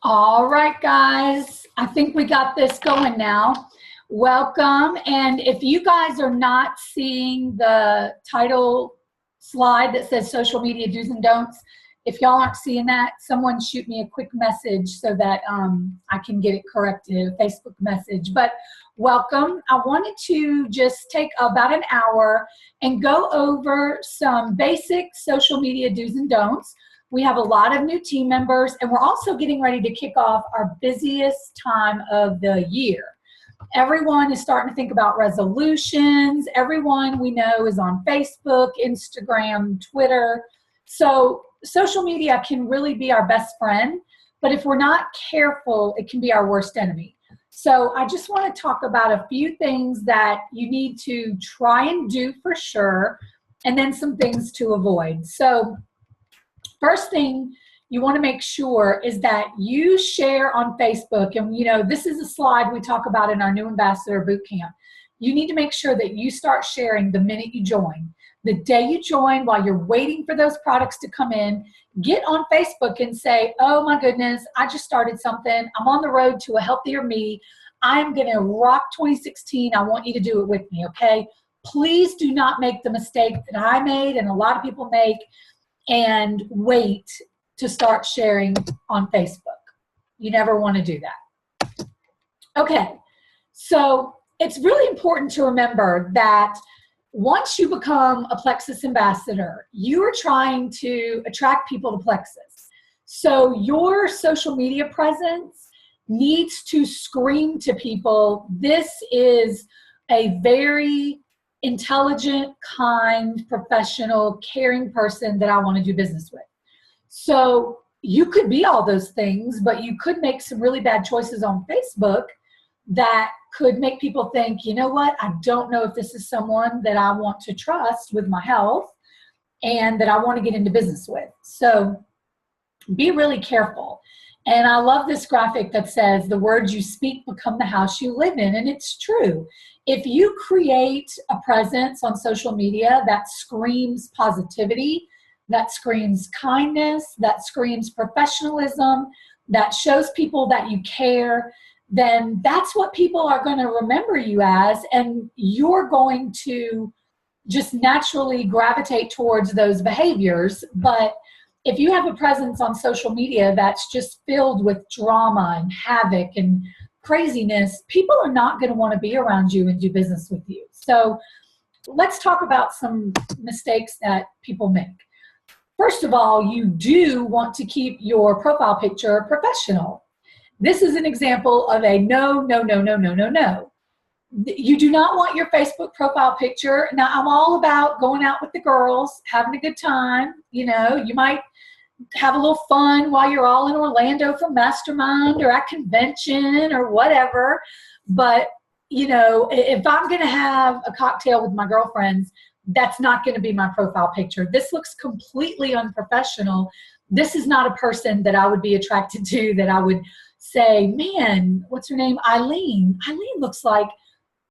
All right, guys, I think we got this going now. Welcome. And if you guys are not seeing the title slide that says social media do's and don'ts, if y'all aren't seeing that, someone shoot me a quick message so that I can get it corrected, a Facebook message. But welcome. I wanted to just take about an hour and go over some basic social media do's and don'ts. We have a lot of new team members, and we're also getting ready to kick off our busiest time of the year. Everyone is starting to think about resolutions. Everyone we know is on Facebook, Instagram, Twitter. So social media can really be our best friend, but if we're not careful, it can be our worst enemy. So I just want to talk about a few things that you need to try and do for sure, and then some things to avoid. So first thing you want to make sure is that you share on Facebook, and this is a slide we talk about in our new ambassador boot camp. You need to make sure that you start sharing the minute you join. The day you join, while you're waiting for those products to come in, get on Facebook and say, oh my goodness, I just started something. I'm on the road to a healthier me. I'm going to rock 2016. I want you to do it with me, okay? Please do not make the mistake that I made and a lot of people make and wait to start sharing on Facebook. You never want to do that. Okay, so it's really important to remember that once you become a Plexus ambassador, you are trying to attract people to Plexus. So your social media presence needs to scream to people, this is a very intelligent, kind, professional, caring person that I want to do business with. So you could be all those things, but you could make some really bad choices on Facebook that could make people think, you know what, I don't know if this is someone that I want to trust with my health and that I want to get into business with. So be really careful. And I love this graphic that says the words you speak become the house you live in, and it's true. If you create a presence on social media that screams positivity, that screams kindness, that screams professionalism, that shows people that you care, then that's what people are going to remember you as, and you're going to just naturally gravitate towards those behaviors. But if you have a presence on social media that's just filled with drama and havoc and craziness, people are not going to want to be around you and do business with you. So let's talk about some mistakes that people make. First of all, you do want to keep your profile picture professional. This is an example of a no, no, no, no, no, no, no. You do not want your Facebook profile picture. Now, I'm all about going out with the girls, having a good time. You might have a little fun while you're all in Orlando for Mastermind or at convention or whatever. But, if I'm going to have a cocktail with my girlfriends, that's not going to be my profile picture. This looks completely unprofessional. This is not a person that I would be attracted to, that I would say, man, what's her name? Eileen. Eileen looks like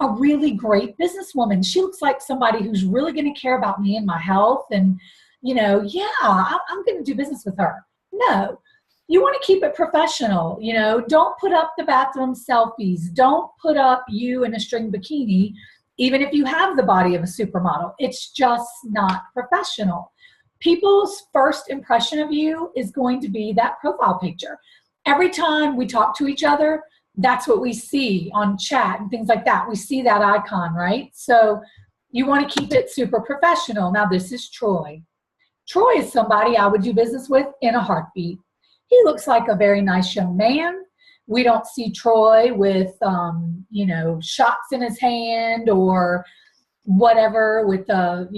a really great businesswoman. She looks like somebody who's really going to care about me and my health. And, yeah, I'm going to do business with her. No, you want to keep it professional. Don't put up the bathroom selfies. Don't put up you in a string bikini, even if you have the body of a supermodel. It's just not professional. People's first impression of you is going to be that profile picture. Every time we talk to each other, that's what we see on chat and things like that. We see that icon, right? So you want to keep it super professional. Now, this is Troy. Troy is somebody I would do business with in a heartbeat. He looks like a very nice young man. We don't see Troy with, shots in his hand or whatever with a,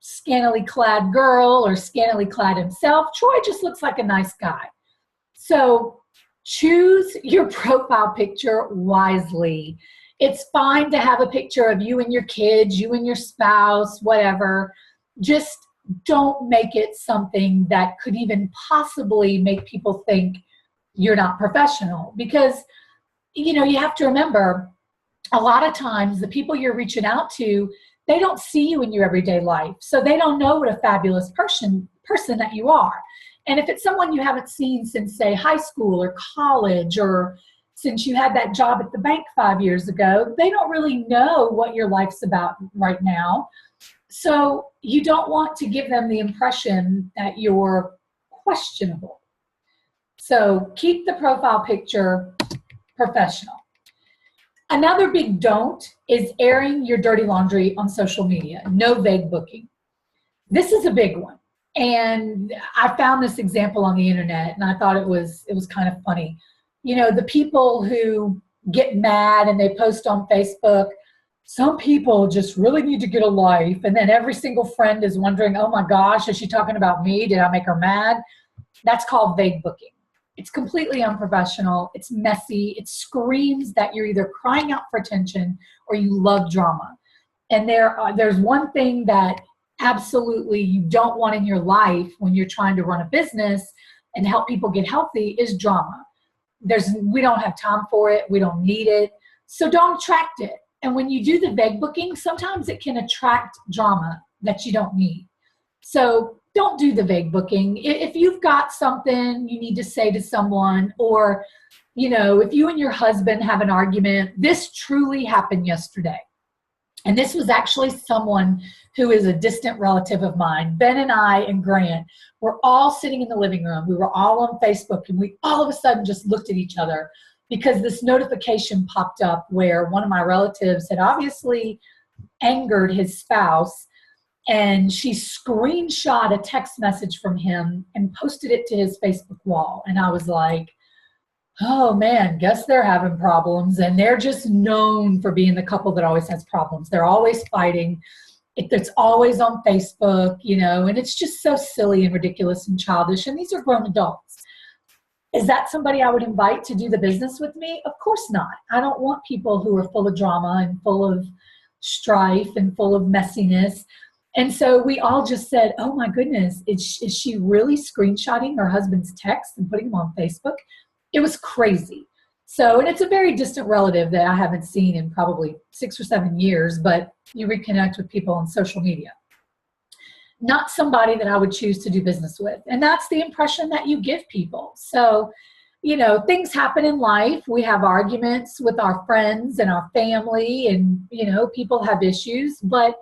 scantily clad girl or scantily clad himself. Troy just looks like a nice guy. So choose your profile picture wisely. It's fine to have a picture of you and your kids, you and your spouse, whatever. Just don't make it something that could even possibly make people think you're not professional. Because, you have to remember, a lot of times the people you're reaching out to, they don't see you in your everyday life. So they don't know what a fabulous person that you are. And if it's someone you haven't seen since, say, high school or college, or since you had that job at the bank 5 years ago, they don't really know what your life's about right now. So you don't want to give them the impression that you're questionable. So keep the profile picture professional. Another big don't is airing your dirty laundry on social media. No vague booking. This is a big one. And I found this example on the internet, and I thought it was kind of funny. You know, the people who get mad and they post on Facebook, some people just really need to get a life. And then every single friend is wondering, oh my gosh, is she talking about me? Did I make her mad? That's called vague booking. It's completely unprofessional. It's messy. It screams that you're either crying out for attention or you love drama. And there's one thing that absolutely you don't want in your life when you're trying to run a business and help people get healthy is drama. We don't have time for it. We don't need it. So don't attract it. And when you do the vague booking, sometimes it can attract drama that you don't need. So don't do the vague booking. If you've got something you need to say to someone, or, you know, if you and your husband have an argument, this truly happened yesterday. And this was actually someone who is a distant relative of mine. Ben and I and Grant were all sitting in the living room. We were all on Facebook, and we all of a sudden just looked at each other because this notification popped up where one of my relatives had obviously angered his spouse, and she screenshot a text message from him and posted it to his Facebook wall. And I was like, oh man, guess they're having problems. And they're just known for being the couple that always has problems. They're always fighting. It's always on Facebook, you know, and it's just so silly and ridiculous and childish. And these are grown adults. Is that somebody I would invite to do the business with me? Of course not. I don't want people who are full of drama and full of strife and full of messiness. And so we all just said, oh my goodness, is she really screenshotting her husband's text and putting them on Facebook? It was crazy. So, and it's a very distant relative that I haven't seen in probably 6 or 7 years, but you reconnect with people on social media. Not somebody that I would choose to do business with. And that's the impression that you give people. So, you know, things happen in life. We have arguments with our friends and our family, and, you know, people have issues, but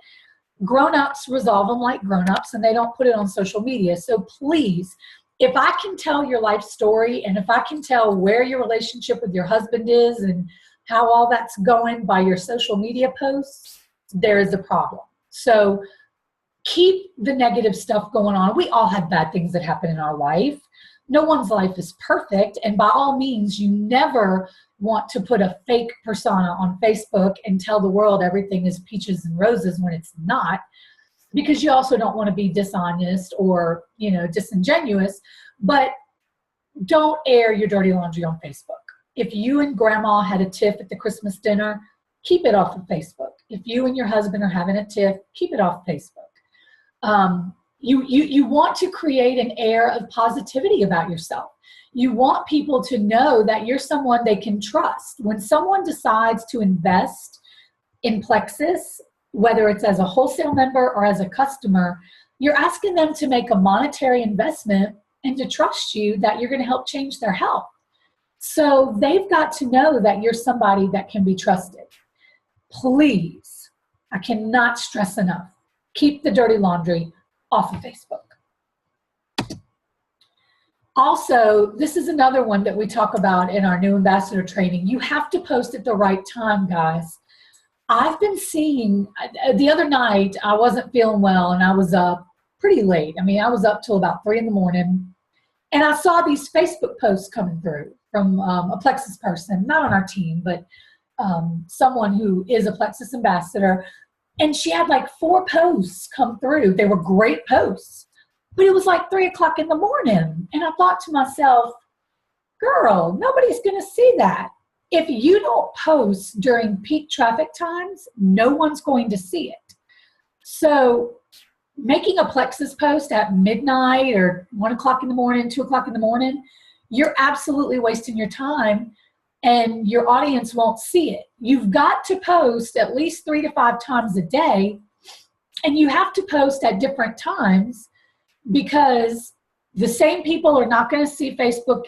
grown-ups resolve them like grown-ups, and they don't put it on social media. So please, if I can tell your life story, and if I can tell where your relationship with your husband is and how all that's going by your social media posts, there is a problem. So keep the negative stuff going on. We all have bad things that happen in our life. No one's life is perfect. And by all means, you never want to put a fake persona on Facebook and tell the world everything is peaches and roses when it's not, because you also don't want to be dishonest or, you know, disingenuous. But don't air your dirty laundry on Facebook. If you and grandma had a tiff at the Christmas dinner, keep it off of Facebook. If you and your husband are having a tiff, keep it off Facebook. You want to create an air of positivity about yourself. You want people to know that you're someone they can trust. When someone decides to invest in Plexus, whether it's as a wholesale member or as a customer, you're asking them to make a monetary investment and to trust you that you're going to help change their health. So they've got to know that you're somebody that can be trusted. Please, I cannot stress enough, keep the dirty laundry off of Facebook. Also, this is another one that we talk about in our new ambassador training. You have to post at the right time, guys. I've been seeing, the other night, I wasn't feeling well and I was up pretty late. I mean, I was up till about 3 in the morning, and I saw these Facebook posts coming through from a Plexus person, not on our team, but someone who is a Plexus ambassador. And she had like 4 posts come through. They were great posts, but it was like 3 o'clock in the morning. And I thought to myself, girl, nobody's going to see that. If you don't post during peak traffic times, no one's going to see it. So making a Plexus post at midnight or 1 o'clock in the morning, 2 o'clock in the morning, you're absolutely wasting your time, and your audience won't see it. You've got to post at least 3 to 5 times a day, and you have to post at different times, because The same people are not going to see Facebook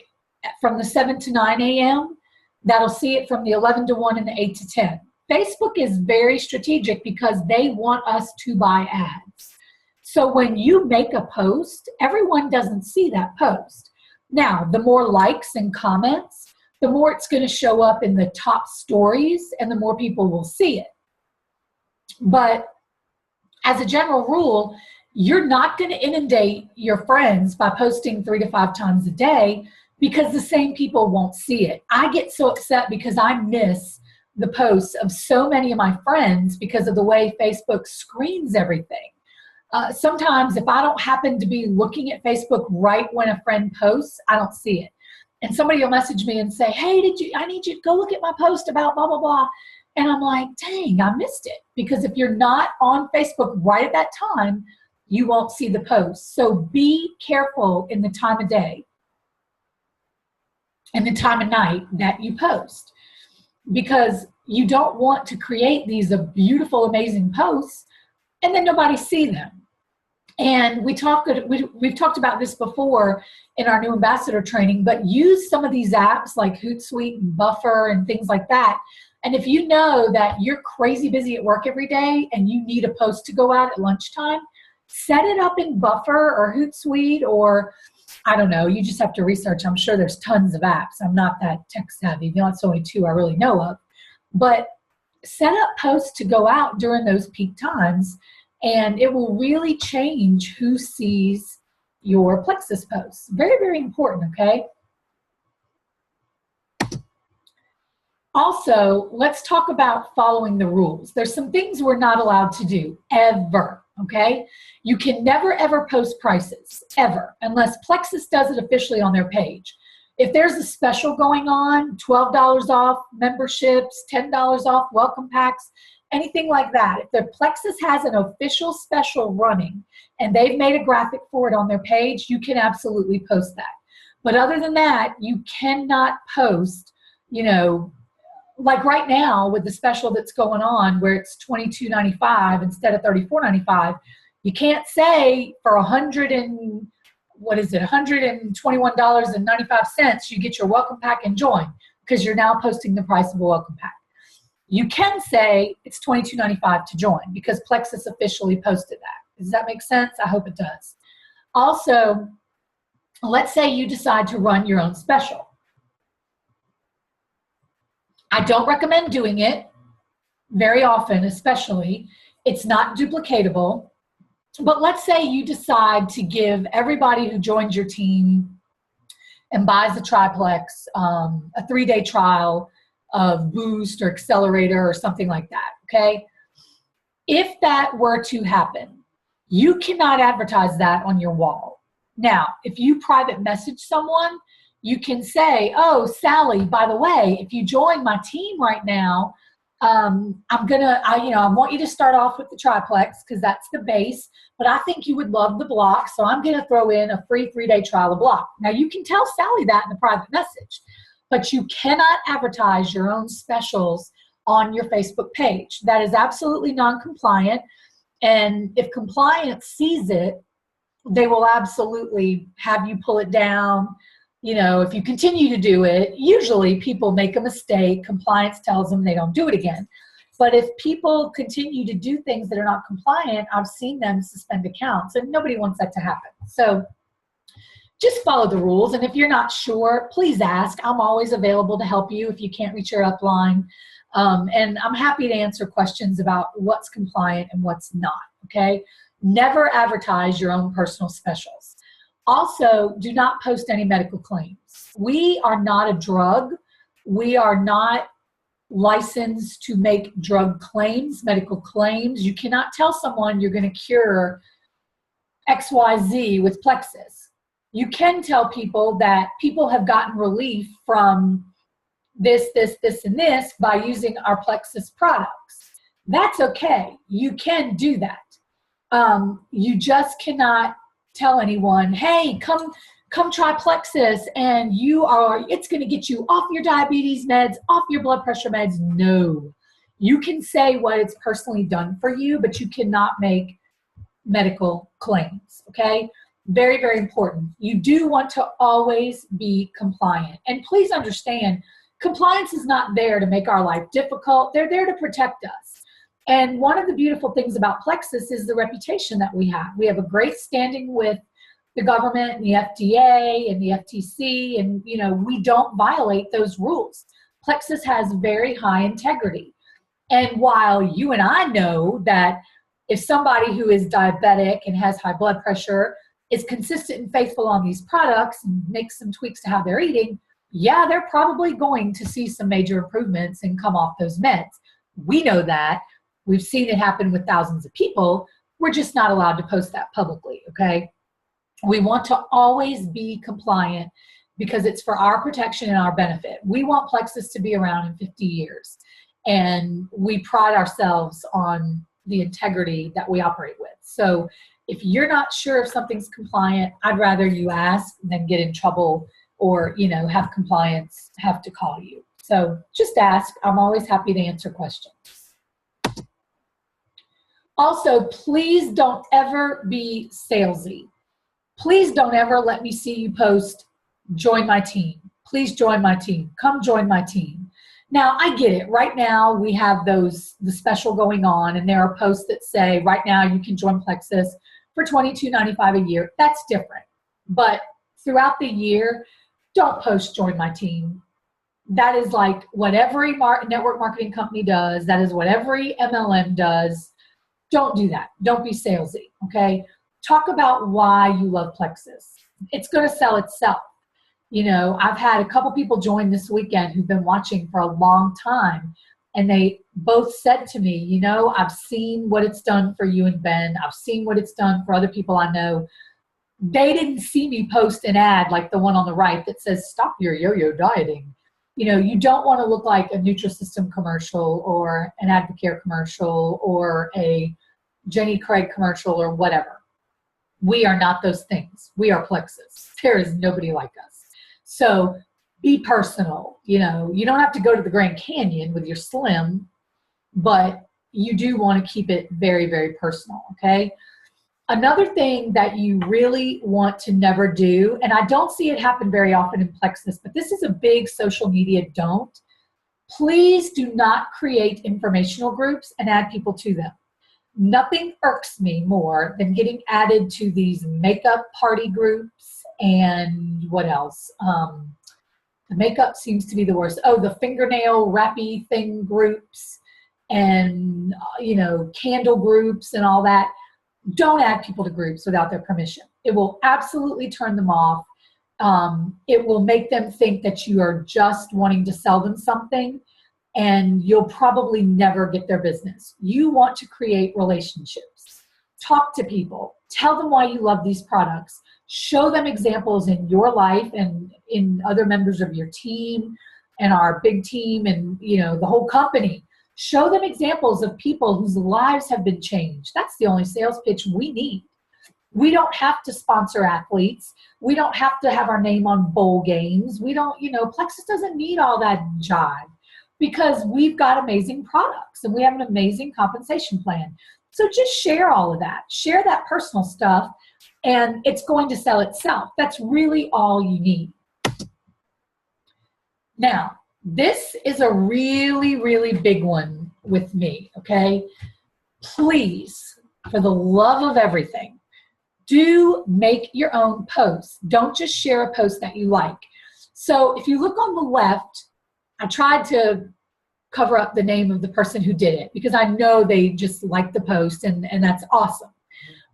from the 7 to 9 a.m. That'll see it from the 11 to 1 and the 8 to 10. Facebook is very strategic because they want us to buy ads. So when you make a post, everyone doesn't see that post. Now, the more likes and comments, the more it's going to show up in the top stories and the more people will see it. But as a general rule, you're not going to inundate your friends by posting 3 to 5 times a day because the same people won't see it. I get so upset because I miss the posts of so many of my friends because of the way Facebook screens everything. Sometimes if I don't happen to be looking at Facebook right when a friend posts, I don't see it. And somebody will message me and say, hey, I need you to go look at my post about blah, blah, blah. And I'm like, dang, I missed it. Because if you're not on Facebook right at that time, you won't see the post. So be careful in the time of day and the time of night that you post. Because you don't want to create these beautiful, amazing posts and then nobody see them. And we've talked about this before in our new ambassador training, but use some of these apps like Hootsuite and Buffer and things like that. And if you know that you're crazy busy at work every day and you need a post to go out at lunchtime, set it up in Buffer or Hootsuite, or I don't know, you just have to research. I'm sure there's tons of apps. I'm not that tech savvy. That's only 2 I really know of. But set up posts to go out during those peak times, and it will really change who sees your Plexus posts. Very, very important, okay? Also, let's talk about following the rules. There's some things we're not allowed to do, ever, okay? You can never, ever post prices, ever, unless Plexus does it officially on their page. If there's a special going on, $12 off memberships, $10 off welcome packs, anything like that, if the Plexus has an official special running and they've made a graphic for it on their page, you can absolutely post that. But other than that, you cannot post, you know, like right now with the special that's going on where it's $22.95 instead of $34.95, you can't say for $121.95 you get your welcome pack and join, because you're now posting the price of a welcome pack. You can say it's $22.95 to join because Plexus officially posted that. Does that make sense? I hope it does. Also, let's say you decide to run your own special. I don't recommend doing it very often, especially. It's not duplicatable. But let's say you decide to give everybody who joins your team and buys a triplex a 3-day trial of Boost or Accelerator or something like that, okay? If that were to happen, you cannot advertise that on your wall. Now, if you private message someone, you can say, oh, Sally, by the way, if you join my team right now, I want you to start off with the triplex because that's the base, but I think you would love the block, so I'm going to throw in a free 3-day trial of block. Now, you can tell Sally that in the private message, but you cannot advertise your own specials on your Facebook page. That is absolutely non-compliant, and if compliance sees it, they will absolutely have you pull it down. You know, if you continue to do it, usually people make a mistake, compliance tells them they don't do it again. But if people continue to do things that are not compliant, I've seen them suspend accounts, and nobody wants that to happen. So just follow the rules, and if you're not sure, please ask. I'm always available to help you if you can't reach your upline. And I'm happy to answer questions about what's compliant and what's not, okay? Never advertise your own personal specials. Also, do not post any medical claims. We are not a drug. We are not licensed to make drug claims, medical claims. You cannot tell someone you're going to cure XYZ with Plexus. You can tell people that people have gotten relief from this, and this by using our Plexus products. That's okay. You can do that. You just cannot tell anyone, hey, come try Plexus and it's going to get you off your diabetes meds, off your blood pressure meds. No. You can say what it's personally done for you, but you cannot make medical claims, okay? Very, very important. You do want to always be compliant. And please understand, compliance is not there to make our life difficult. They're there to protect us. And one of the beautiful things about Plexus is the reputation that we have. We have a great standing with the government and the FDA and the FTC, and we don't violate those rules. Plexus has very high integrity. And while you and I know that if somebody who is diabetic and has high blood pressure is consistent and faithful on these products and makes some tweaks to how they're eating, yeah, they're probably going to see some major improvements and come off those meds. We know that. We've seen it happen with thousands of people. We're just not allowed to post that publicly, okay? We want to always be compliant because it's for our protection and our benefit. We want Plexus to be around in 50 years. And we pride ourselves on the integrity that we operate with. So if you're not sure if something's compliant, I'd rather you ask than get in trouble or, have compliance have to call you. So just ask. I'm always happy to answer questions. Also, please don't ever be salesy. Please don't ever let me see you post, join my team. Please join my team. Come join my team. Now, I get it. Right now, we have the special going on, and there are posts that say, right now, you can join Plexus for $22.95 a year. That's different. But throughout the year, don't post join my team. That is like what every network marketing company does. That is what every MLM does. Don't do that. Don't be salesy, okay? Talk about why you love Plexus. It's going to sell itself. I've had a couple people join this weekend who've been watching for a long time, and they both said to me, I've seen what it's done for you and Ben. I've seen what it's done for other people I know. They didn't see me post an ad like the one on the right that says, stop your yo-yo dieting. You don't want to look like a Nutrisystem commercial or an Advocare commercial or a Jenny Craig commercial or whatever. We are not those things. We are Plexus. There is nobody like us. So be personal. You don't have to go to the Grand Canyon with your Slim, but you do want to keep it very, very personal, okay? Another thing that you really want to never do, and I don't see it happen very often in Plexus, but this is a big social media don't. Please do not create informational groups and add people to them. Nothing irks me more than getting added to these makeup party groups and what else? The makeup seems to be the worst. Oh, the fingernail wrappy thing groups and, candle groups and all that. Don't add people to groups without their permission. It will absolutely turn them off. It will make them think that you are just wanting to sell them something, and you'll probably never get their business. You want to create relationships. Talk to people. Tell them why you love these products. Show them examples in your life and in other members of your team and our big team and the whole company. Show them examples of people whose lives have been changed. That's the only sales pitch we need. We don't have to sponsor athletes. We don't have to have our name on bowl games. We don't, Plexus doesn't need all that jive because we've got amazing products and we have an amazing compensation plan. So just share all of that. Share that personal stuff and it's going to sell itself. That's really all you need. Now, this is a really, really big one with me, okay? Please, for the love of everything, do make your own posts. Don't just share a post that you like. So if you look on the left, I tried to cover up the name of the person who did it because I know they just liked the post and that's awesome.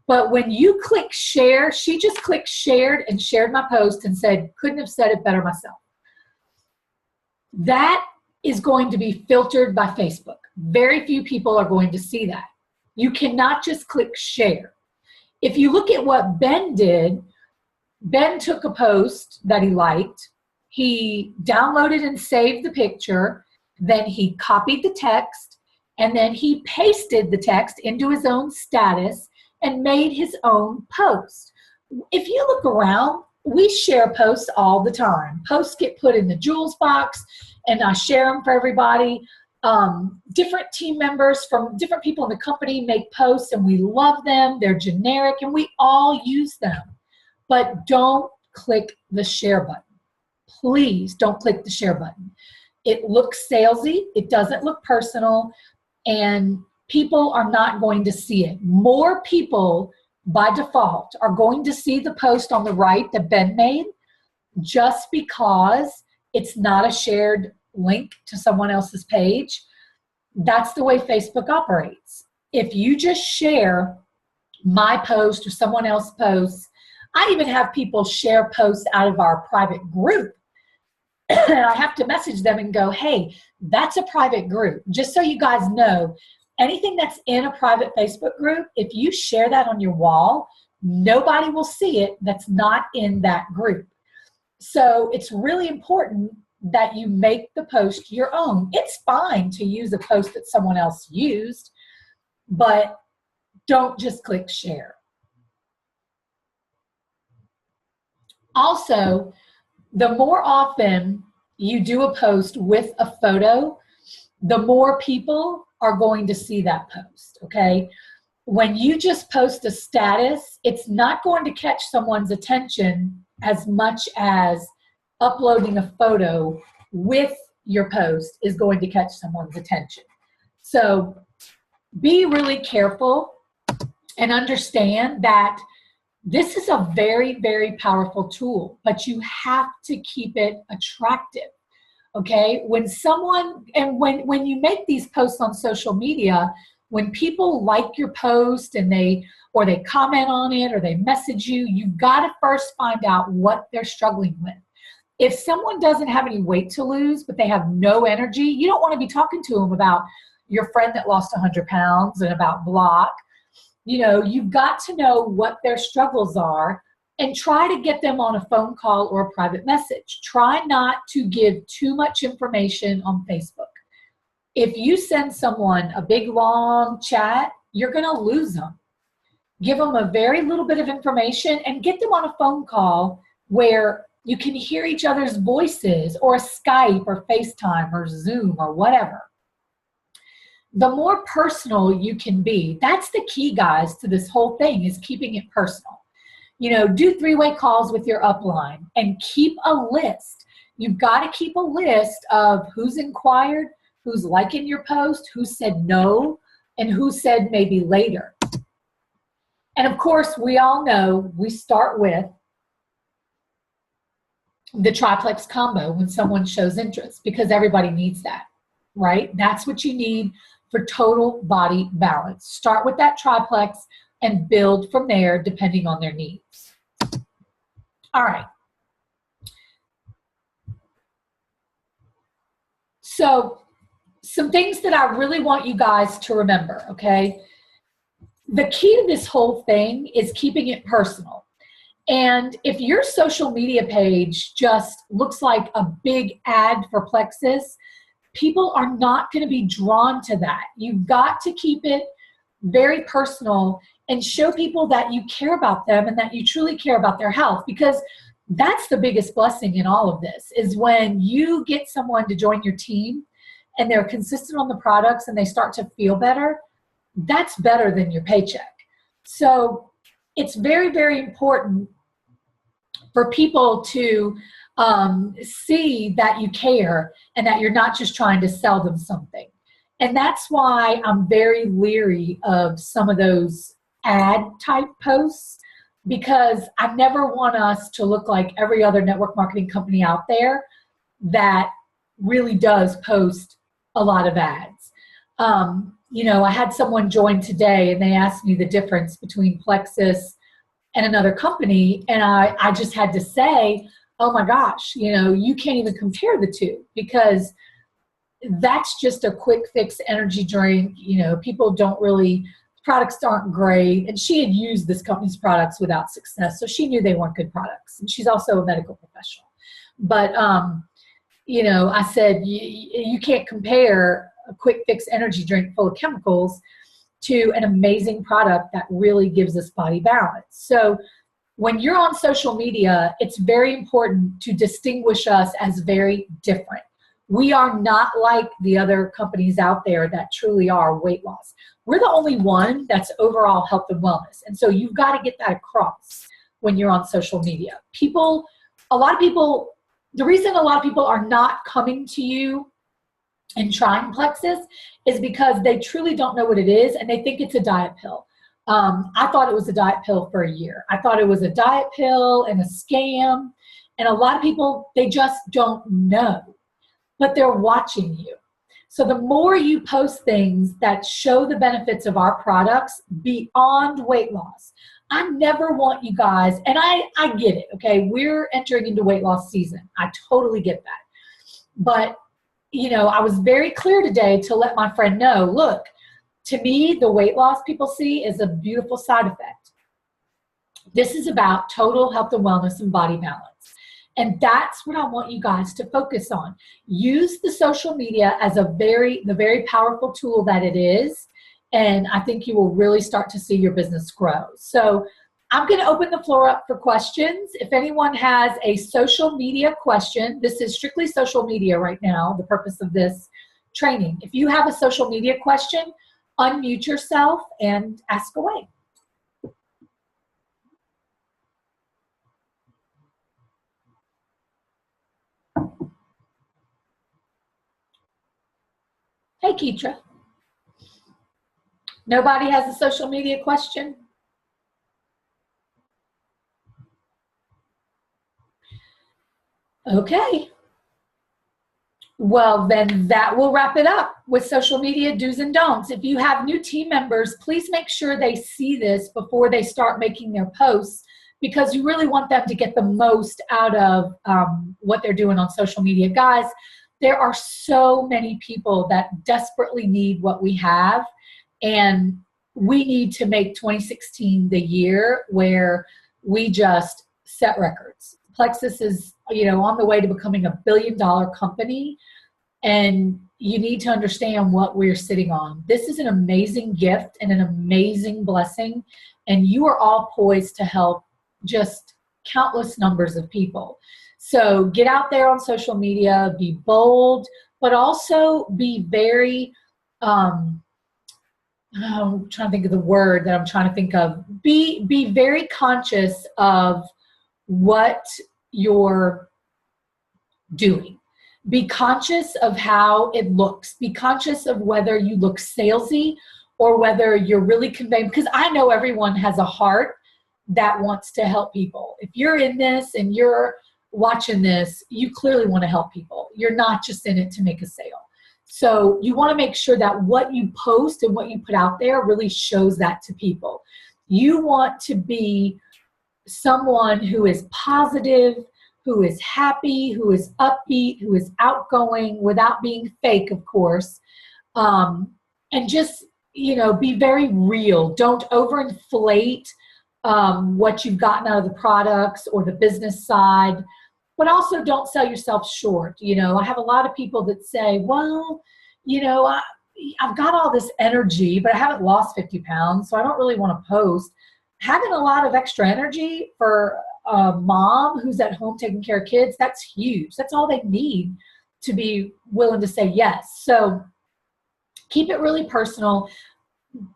But when you click share, she just clicked shared and shared my post and said, couldn't have said it better myself. That is going to be filtered by Facebook. Very few people are going to see that. You cannot just click share. If you look at what Ben did, Ben took a post that he liked, he downloaded and saved the picture, then he copied the text, and then he pasted the text into his own status and made his own post. If you look around, we share posts all the time. Posts get put in the Jules box, and I share them for everybody. Different team members from different people in the company make posts, and we love them. They're generic, and we all use them. but don't click the share button. Please don't click the share button. It looks salesy, it doesn't look personal, and people are not going to see it. More people by default are going to see the post on the right that Ben made just because it's not a shared link to someone else's page. That's the way Facebook operates. If you just share my post or someone else's post, I even have people share posts out of our private group. And I have to message them and go, hey, that's a private group. Just so you guys know, anything that's in a private Facebook group, if you share that on your wall, nobody will see it that's not in that group. So it's really important that you make the post your own. It's fine to use a post that someone else used, but don't just click share. Also, the more often you do a post with a photo, the more people are going to see that post, okay? When you just post a status, it's not going to catch someone's attention as much as uploading a photo with your post is going to catch someone's attention. So be really careful and understand that this is a very, very powerful tool, but you have to keep it attractive, okay? When you make these posts on social media, when people like your post and they comment on it or they message you, you've got to first find out what they're struggling with. If someone doesn't have any weight to lose, but they have no energy, you don't want to be talking to them about your friend that lost 100 pounds and about block. You know, you've got to know what their struggles are and try to get them on a phone call or a private message. Try not to give too much information on Facebook. If you send someone a big, long chat, you're going to lose them. Give them a very little bit of information and get them on a phone call where you can hear each other's voices, or a Skype or FaceTime or Zoom or whatever. The more personal you can be, that's the key, guys, to this whole thing, is keeping it personal. You know, do 3-way calls with your upline and keep a list. You've got to keep a list of who's inquired, who's liking your post, who said no, and who said maybe later. And of course, we all know we start with the triplex combo when someone shows interest, because everybody needs that, right? That's what you need for total body balance. Start with that triplex and build from there depending on their needs. All right. So some things that I really want you guys to remember, okay? The key to this whole thing is keeping it personal. And if your social media page just looks like a big ad for Plexus, people are not going to be drawn to that. You've got to keep it very personal and show people that you care about them and that you truly care about their health, because that's the biggest blessing in all of this, is when you get someone to join your team and they're consistent on the products and they start to feel better. That's better than your paycheck. So it's very, very important for people to see that you care and that you're not just trying to sell them something. And that's why I'm very leery of some of those ad type posts, because I never want us to look like every other network marketing company out there that really does post a lot of ads. You know, I had someone join today and they asked me the difference between Plexus and another company, and I just had to say, oh my gosh, you know, you can't even compare the two, because that's just a quick fix energy drink. You know, people don't really, products aren't great. And she had used this company's products without success, so she knew they weren't good products. And she's also a medical professional. But, you know, I said, you can't compare a quick fix energy drink full of chemicals to an amazing product that really gives us body balance. So when you're on social media, it's very important to distinguish us as very different. We are not like the other companies out there that truly are weight loss. We're the only one that's overall health and wellness. And so you've got to get that across. when you're on social media. A lot of people, the reason a lot of people are not coming to you and trying Plexus is because they truly don't know what it is and they think it's a diet pill. I thought it was a diet pill for a year. I thought it was a diet pill and a scam. And a lot of people, they just don't know, but they're watching you. So the more you post things that show the benefits of our products beyond weight loss, I never want you guys, and I get it, okay? We're entering into weight loss season. I totally get that. But, you know, I was very clear today to let my friend know, look, to me, the weight loss people see is a beautiful side effect. This is about total health and wellness and body balance. And that's what I want you guys to focus on. Use the social media as the very powerful tool that it is. And I think you will really start to see your business grow. So I'm going to open the floor up for questions. If anyone has a social media question, this is strictly social media right now, the purpose of this training. If you have a social media question, unmute yourself and ask away. Hey, Keitra. Nobody has a social media question? Okay. Well, then that will wrap it up with social media do's and don'ts. If you have new team members, please make sure they see this before they start making their posts, because you really want them to get the most out of what they're doing on social media. Guys, there are so many people that desperately need what we have, and we need to make 2016 the year where we just set records. Plexus is, you know, on the way to becoming $1 billion company, and you need to understand what we're sitting on. This is an amazing gift and an amazing blessing, and you are all poised to help just countless numbers of people. So get out there on social media, be bold, but also be very, I'm trying to think of the word that I'm trying to think of. Be very conscious of what you're doing. Be conscious of how it looks. Be conscious of whether you look salesy or whether you're really conveying, because I know everyone has a heart that wants to help people. If you're in this and you're watching this, you clearly want to help people. You're not just in it to make a sale. So you want to make sure that what you post and what you put out there really shows that to people. You want to be someone who is positive, who is happy, who is upbeat, who is outgoing without being fake, of course. And just, you know, be very real. Don't overinflate what you've gotten out of the products or the business side, but also don't sell yourself short. You know, I have a lot of people that say, well, you know, I've got all this energy, but I haven't lost 50 pounds, so I don't really want to post. Having a lot of extra energy for a mom who's at home taking care of kids, that's huge. That's all they need to be willing to say yes. So keep it really personal.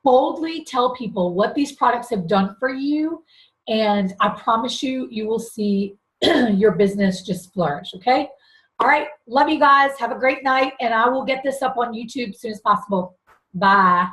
Boldly tell people what these products have done for you, and I promise you, you will see your business just flourish, okay? All right, love you guys. Have a great night, and I will get this up on YouTube as soon as possible. Bye.